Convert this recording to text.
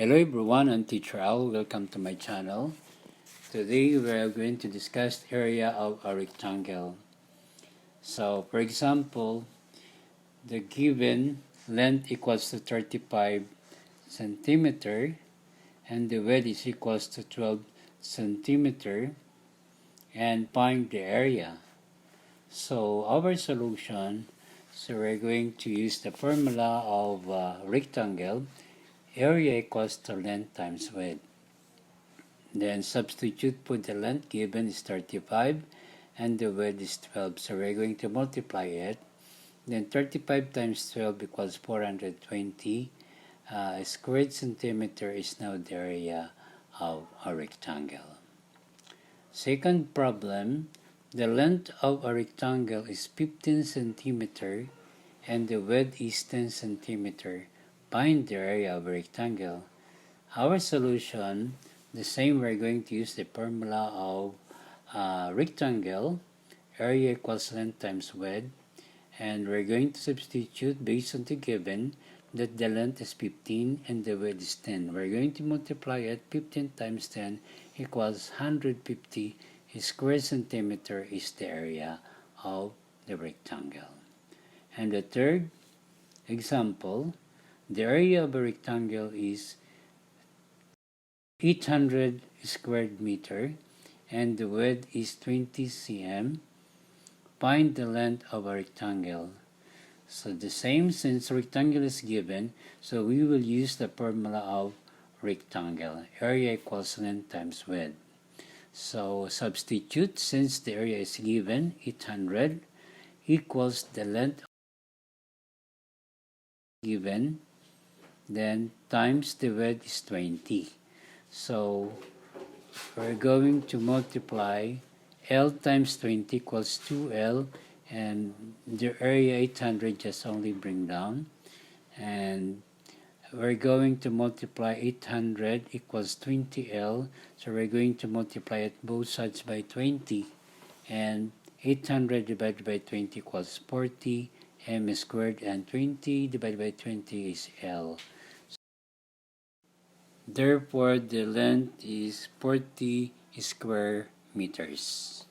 Hello everyone, I'm Teacher Al. Welcome to my channel. Today we are going to discuss the area of a rectangle. So for example, the given length equals to 35 centimeter and the width is equals to 12 centimeter and find the area. So our solution, we're going to use the formula of rectangle. Area equals to length times width. Then substitute, put the length given is 35 and the width is 12. So we're going to multiply it. Then 35 times 12 equals 420 squared centimeter is now the area of a rectangle. Second problem, the length of a rectangle is 15 centimeter and the width is 10 centimeter. Find the area of a rectangle. Our solution, the same, we're going to use the formula of rectangle, area equals length times width, and we're going to substitute based on the given that the length is 15 and the width is 10. We're going to multiply it. 15 times 10 equals 150 square centimeter is the area of the rectangle. And the third example, the area of a rectangle is 800 square meter and the width is 20 cm. Find the length of a rectangle. So the same, since rectangle is given, so we will use the formula of rectangle. Area equals length times width. So substitute, since the area is given, 800 equals the length given, then times the width is 20. So we're going to multiply L times 20 equals 2L, and the area 800 just only bring down, and we're going to multiply 800 equals 20L, so we're going to multiply it both sides by 20, and 800 divided by 20 equals 40 m squared, and 20 divided by 20 is L. Therefore, the length is 40 square meters.